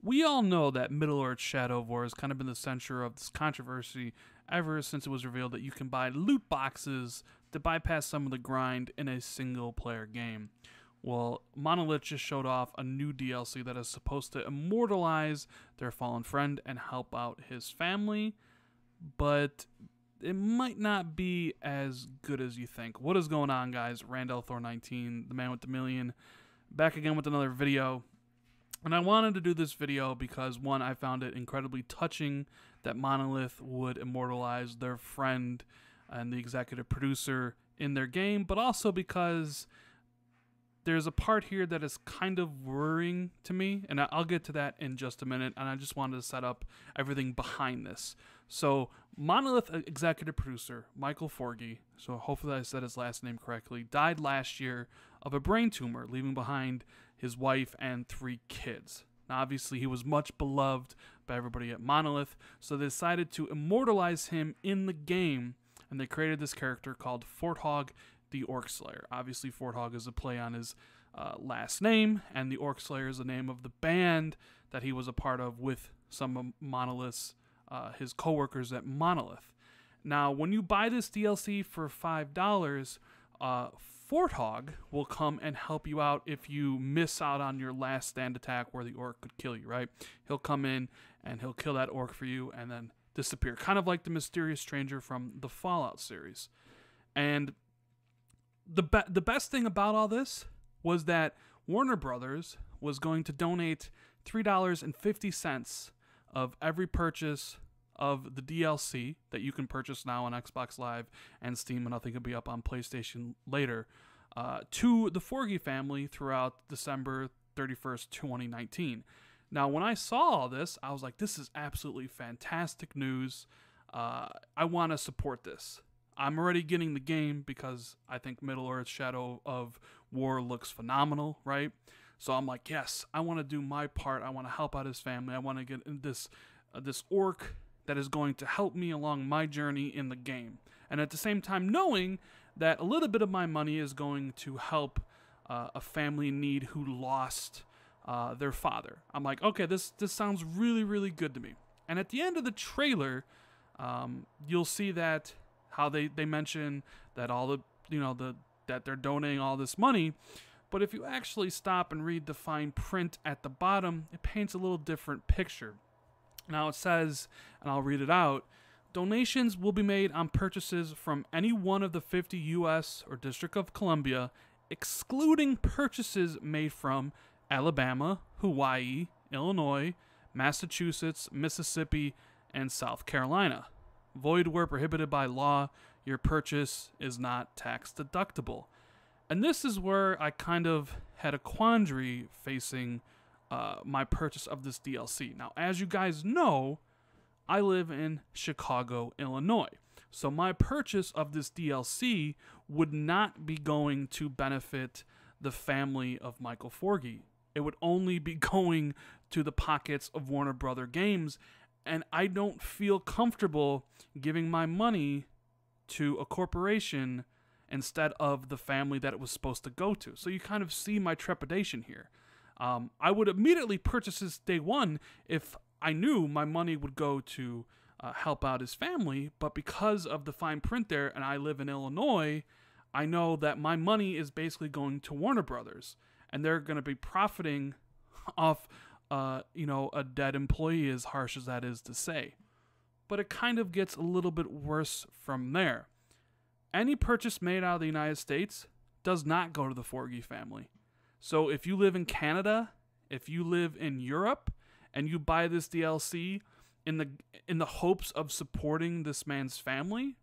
We all know that Middle-earth Shadow of War has kind of been the center of this controversy ever since it was revealed that you can buy loot boxes to bypass some of the grind in a single-player game. Well, Monolith just showed off a new DLC that is supposed to immortalize their fallen friend and help out his family, but it might not be as good as you think. What is going on, guys? Randall Thor 19, the man with the million, back again with another video. And I wanted to do this video because, one, I found it incredibly touching that Monolith would immortalize their friend and the executive producer in their game, but also because there's a part here that is kind of worrying to me, and I'll get to that in just a minute, and I just wanted to set up everything behind this. So, Monolith executive producer Michael Forgey, so hopefully I said his last name correctly, died last year of a brain tumor, leaving behind his wife and 3 kids. Now, obviously, he was much beloved by everybody at Monolith, so they decided to immortalize him in the game, and they created this character called Forthog the Orc Slayer. Obviously, Forthog is a play on his last name, and the Orc Slayer is the name of the band that he was a part of with some of Monolith's, his co-workers at Monolith. Now, when you buy this DLC for $5, Forthog will come and help you out if you miss out on your last stand attack where the orc could kill you, right? He'll come in and he'll kill that orc for you and then disappear. Kind of like the mysterious stranger from the Fallout series. And the best thing about all this was that Warner Brothers was going to donate $3.50 of every purchase of the DLC that you can purchase now on Xbox Live and Steam, and I think it'll be up on PlayStation later, to the Forgey family throughout December 31st, 2019. Now, when I saw all this, I was like, this is absolutely fantastic news. I want to support this. I'm already getting the game because I think Middle-earth Shadow of War looks phenomenal, right? So I'm like, yes, I want to do my part. I want to help out his family. I want to get this orc that is going to help me along my journey in the game. And at the same time, knowing that a little bit of my money is going to help a family in need who lost their father. I'm like, okay, this sounds really, really good to me. And at the end of the trailer, you'll see that how they mention that all that they're donating all this money. But if you actually stop and read the fine print at the bottom, it paints a little different picture. Now it says, and I'll read it out, donations will be made on purchases from any one of the 50 U.S. or District of Columbia, excluding purchases made from Alabama, Hawaii, Illinois, Massachusetts, Mississippi, and South Carolina. Void where prohibited by law, your purchase is not tax deductible. And this is where I kind of had a quandary facing my purchase of this DLC. Now, as you guys know, I live in Chicago, Illinois. So my purchase of this DLC would not be going to benefit the family of Michael Forgey. It would only be going to the pockets of Warner Brother Games, and I don't feel comfortable giving my money to a corporation instead of the family that it was supposed to go to. So you kind of see my trepidation here. I would immediately purchase this day one if I knew my money would go to help out his family, but because of the fine print there, and I live in Illinois, I know that my money is basically going to Warner Brothers, and they're going to be profiting off, a dead employee, as harsh as that is to say. But it kind of gets a little bit worse from there. Any purchase made out of the United States does not go to the Forgey family. So if you live in Canada, if you live in Europe, and you buy this DLC in the hopes of supporting this man's family,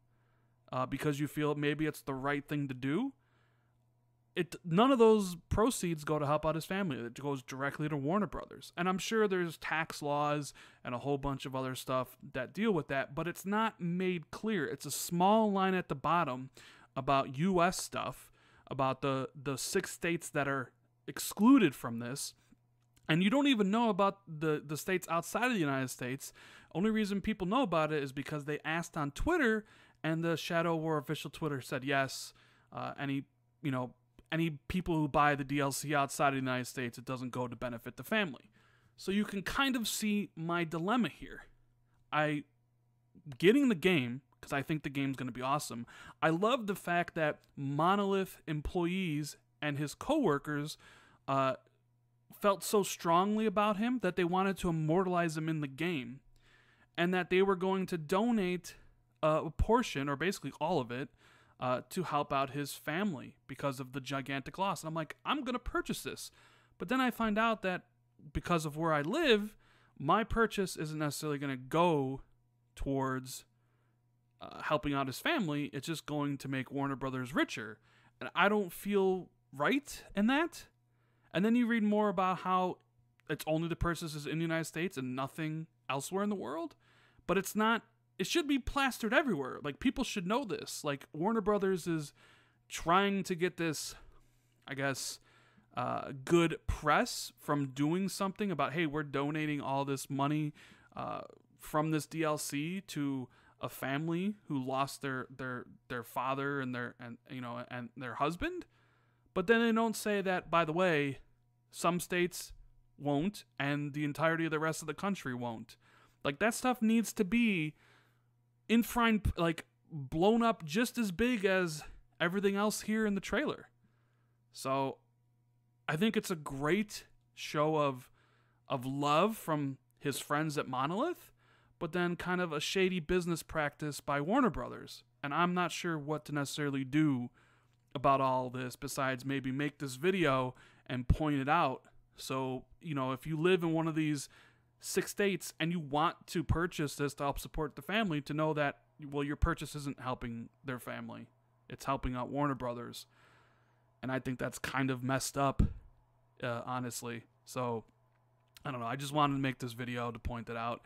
because you feel maybe it's the right thing to do, none of those proceeds go to help out his family. It goes directly to Warner Brothers. And I'm sure there's tax laws and a whole bunch of other stuff that deal with that, but it's not made clear. It's a small line at the bottom about U.S. stuff, about the 6 states that are excluded from this, and you don't even know about the states outside of the United States. Only reason people know about it is because they asked on Twitter, and the Shadow War official Twitter said yes. Any people who buy the DLC outside of the United States, it doesn't go to benefit the family. So you can kind of see my dilemma here. Getting the game, because I think the game's going to be awesome. I love the fact that Monolith employees and his coworkers felt so strongly about him that they wanted to immortalize him in the game, and that they were going to donate a portion, or basically all of it, to help out his family because of the gigantic loss. And I'm like, I'm going to purchase this. But then I find out that because of where I live, my purchase isn't necessarily going to go towards helping out his family. It's just going to make Warner Brothers richer. And I don't feel right in that. And then you read more about how it's only the purchases in the United States and nothing elsewhere in the world. But it's not. It should be plastered everywhere. Like, people should know this. Like, Warner Brothers is trying to get this, I guess, good press from doing something about, hey, we're donating all this money from this DLC to a family who lost their father and their husband. But then they don't say that, by the way, some states won't and the entirety of the rest of the country won't. Like, that stuff needs to be blown up just as big as everything else here in the trailer. So I think it's a great show of love from his friends at Monolith, but then kind of a shady business practice by Warner Brothers. And I'm not sure what to necessarily do about all this besides maybe make this video and point it out. So, if you live in one of these 6 states and you want to purchase this to help support the family, to know that, well, your purchase isn't helping their family. It's helping out Warner Brothers. And I think that's kind of messed up, honestly. So, I don't know. I just wanted to make this video to point that out.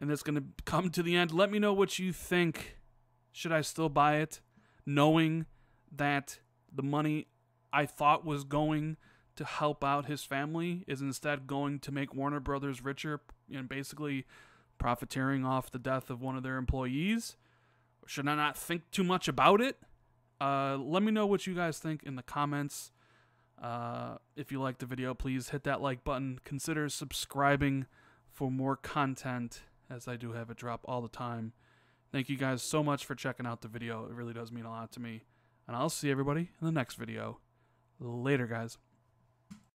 And it's going to come to the end. Let me know what you think. Should I still buy it, knowing that the money I thought was going to help out his family is instead going to make Warner Brothers richer and basically profiteering off the death of one of their employees? Or should I not think too much about it? Let me know what you guys think in the comments. If you liked the video, please hit that like button. Consider subscribing for more content, as I do have it drop all the time. Thank you guys so much for checking out the video. It really does mean a lot to me. And I'll see everybody in the next video. Later, guys.